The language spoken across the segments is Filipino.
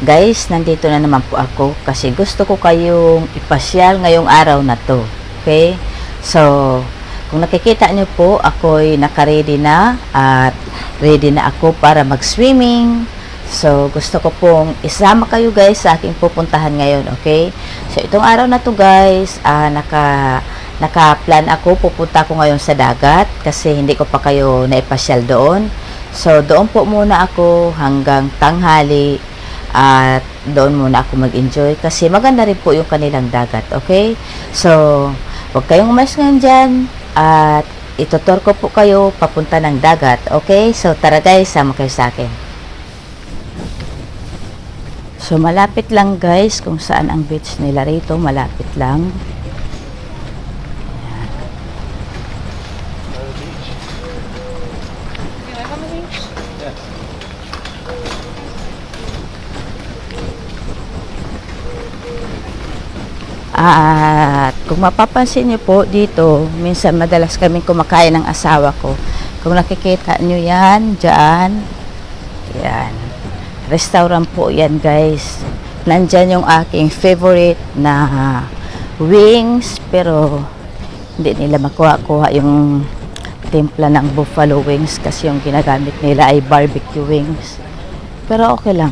Guys, nandito na naman po ako kasi gusto ko kayong ipasyal ngayong araw na to. Okay? So, kung nakikita nyo po, ako'y naka-ready na at ready na ako para mag-swimming. So, gusto ko pong isama kayo guys sa aking pupuntahan ngayon. Okay? So, itong araw na to guys, naka-plan ako, pupunta ko ngayon sa dagat kasi hindi ko pa kayo naipasyal doon. So, doon po muna ako hanggang tanghali at doon muna ako mag-enjoy kasi maganda rin po yung kanilang dagat, okay? So, huwag kayong umalis ngayon dyan at itutur ko po kayo papunta ng dagat, okay? So, tara guys, sama kayo sa akin. So, malapit lang guys kung saan ang beach nila rito, malapit lang. At kung mapapansin nyo po dito, minsan madalas kaming kumakain ng asawa ko. Kung nakikita nyo yan, dyan, yan. Restaurant po yan guys. Nandyan yung aking favorite na wings, pero hindi nila makuha-kuha yung timpla ng buffalo wings kasi yung ginagamit nila ay barbecue wings. Pero okay lang.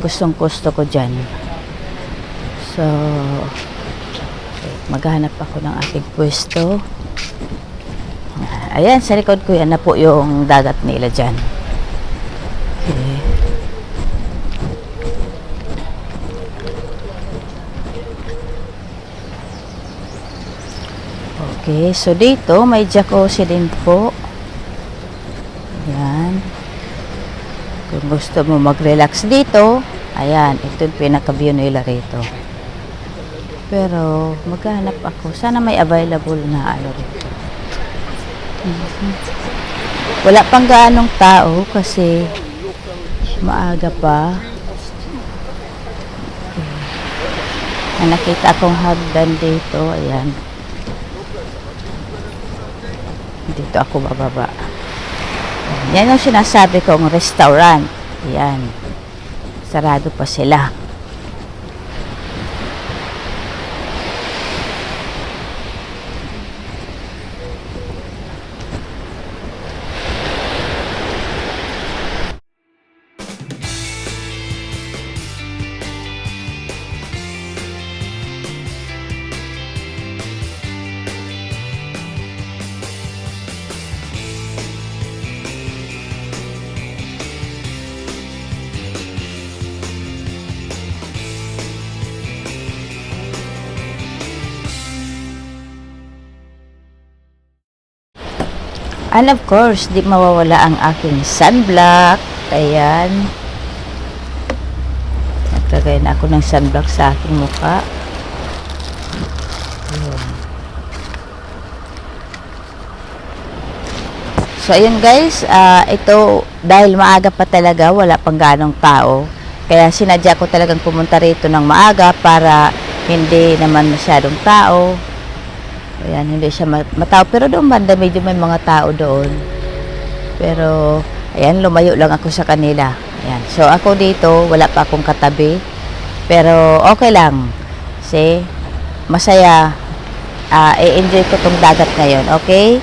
Gustong gusto ko dyan. So, maghahanap ako ng aking pwesto. Ayan, sa likod ko yan na po yung dagat nila dyan. Okay. Okay, so dito may jacuzzi din po. Ayan. Kung gusto mo mag-relax dito, ayan, ito yung pinaka-view nila rito. Pero, maghanap ako. Sana may available na ano rito. Wala pang gaanong tao kasi maaga pa. Okay. Nakita akong hagdan dito. Ayan. Dito ako bababa. Yan yung sinasabi kong restaurant. Ayan. Sarado pa sila. And of course, di mawawala ang aking sunblock. Ayan. Naglagay na ako ng sunblock sa aking mukha. Ayan. So, ayun guys. Ito, dahil maaga pa talaga, wala pang ganong tao. Kaya sinadya ko talagang pumunta rito ng maaga para hindi naman masyadong tao. Ayan, hindi siya matao. Pero doon banda, medyo may mga tao doon. Pero, ayan, lumayo lang ako sa kanila. Ayan. So, ako dito, wala pa akong katabi. Pero, okay lang. Kasi, masaya. I-enjoy ko tong dagat ngayon. Okay?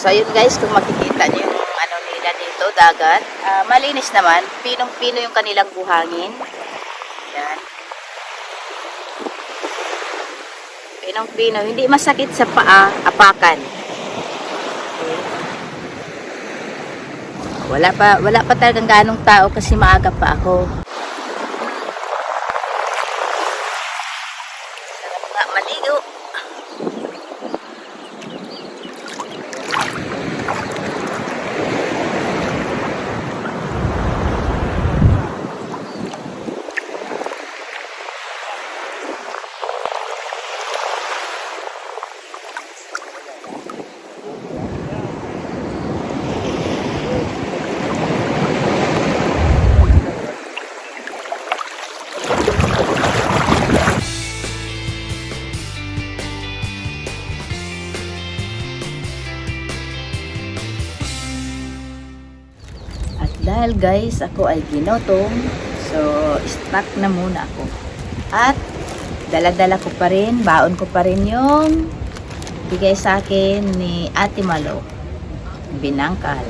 So, yun guys, kung makikita niyo yung ano nila dito, dagat. Malinis naman. Pinong-pino yung kanilang buhangin. Yan. Pinong-pino. Hindi masakit sa paa, apakan. Okay. Wala pa talagang ganong tao kasi maaga pa ako. Sarap nga maligo. At dahil guys, ako ay ginutom, so stuck na muna ako. At dala-dala ko pa rin, baon ko pa rin yung bigay sa akin ni Ate Malo, binangkal.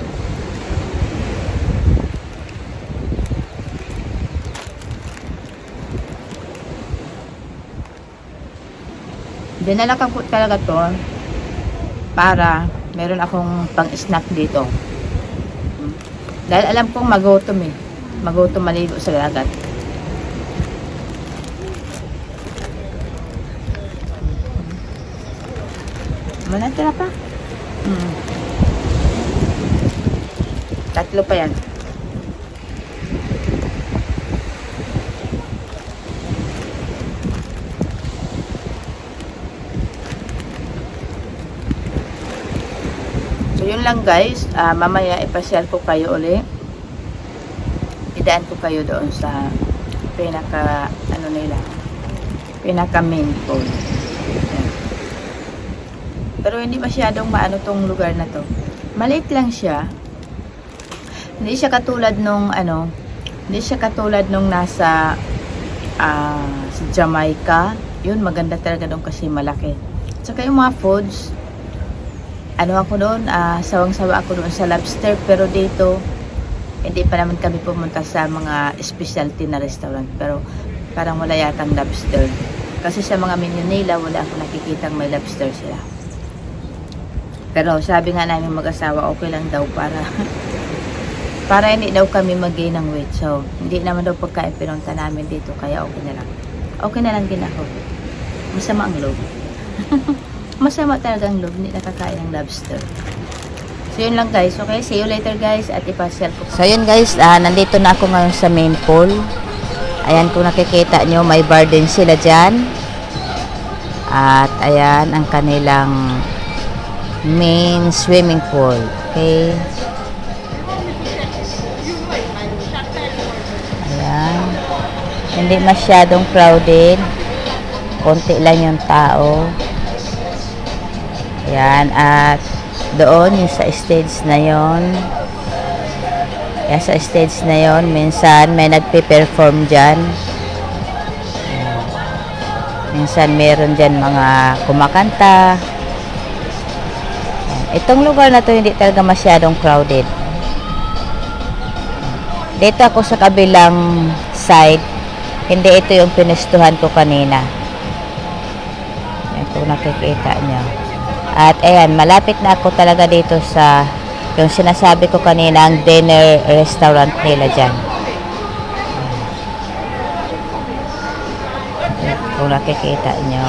Dinala ko talaga to para meron akong pang-snack dito. Dahil alam kong magutom eh. Magutom maligo sa dagat. Manatira pa. Tatlo pa yan. So yun lang guys, mamaya ipasyal ko kayo ulit. Idaan ko kayo doon sa pinaka main pool. Pero hindi masyadong maano tong lugar na to. Maliit lang siya. Hindi siya katulad nung nasa sa Jamaica. Yun, maganda talaga doon kasi malaki. Saka yung mga foods, ako doon, sawang-sawa ako doon sa lobster, pero dito hindi pa naman kami pumunta sa mga specialty na restaurant, pero parang wala yatang lobster. Kasi sa mga menu nila, wala ako nakikitang may lobster sila. Pero sabi nga namin mag-asawa, okay lang daw para hindi daw kami mag-gain ng weight. So, hindi naman daw pagkain pinunta namin dito, kaya okay na lang. Okay na lang din ako. Masama ang loob. Masama talaga ang loob, hindi nakakain ng lobster. So, yun lang guys. Okay, see you later guys. At ipasyal ko. So, yun guys, nandito na ako ngayon sa main pool. Ayan, kung nakikita nyo, may bar din sila dyan. At ayan, ang kanilang main swimming pool. Okay. Ayan. Hindi masyadong crowded. Konti lang yung tao. Ayan. At doon yung sa stage na yon. Ayan, sa stage na yon, minsan may nagpe-perform dyan. Minsan meron dyan mga kumakanta. Itong lugar na to hindi talaga masyadong crowded. Dito ako sa kabilang side, hindi ito yung pinustuhan ko kanina. Yan kung nakikita nyo. At ayan, malapit na ako talaga dito sa yung sinasabi ko kanina, ang dinner restaurant nila dyan. Yan, kung nakikita nyo.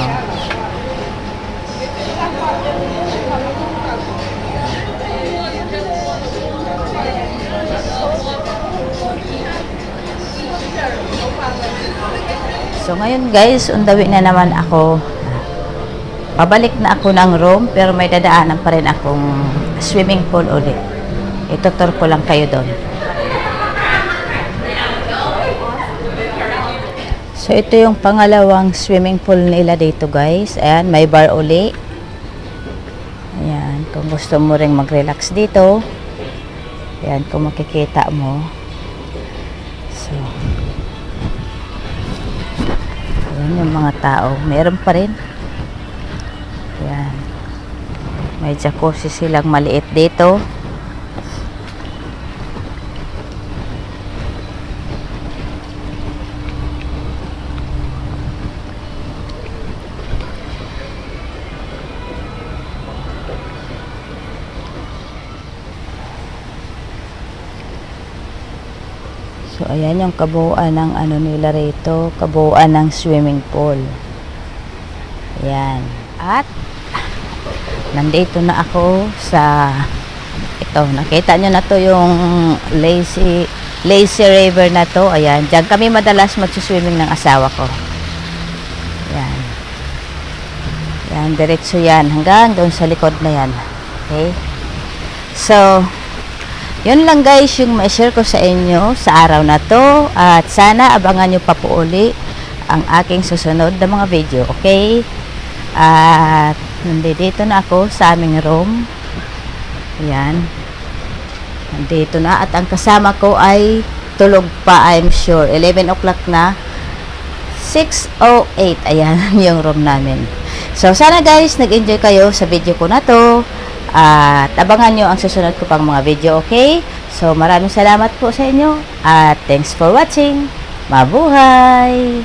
So ngayon guys, undawi na naman ako. Pabalik na ako ng room, pero may dadaanan pa rin akong swimming pool ulit. Itutur ko lang kayo doon. So ito yung pangalawang swimming pool nila dito guys. Ayan, may bar uli. Ayan, kung gusto mo ring mag-relax dito. Ayan, kung makikita mo. So ayan yung mga tao. Meron pa rin. Ayan. May jacuzzi silang maliit dito. So, ayan yung kabuuan ng ano nila rito, kabuuan ng swimming pool. Ayan. At, nandito na ako sa, ito, nakita nyo na to yung lazy river na to. Ayan, dyan kami madalas mag-swimming ng asawa ko. Ayan. Ayan, diretso yan, hanggang doon sa likod na yan. Okay? So, yun lang guys yung ma-share ko sa inyo sa araw na to, at sana abangan nyo pa po uli ang aking susunod na mga video, okay? At nandito na ako sa aming room. Ayan, nandito na, at ang kasama ko ay tulog pa, I'm sure 11 o'clock na, 6:08. Ayan yung room namin. So sana guys nag-enjoy kayo sa video ko na to, at abangan nyo ang susunod ko pang mga video, okay? So maraming salamat po sa inyo, at thanks for watching. Mabuhay!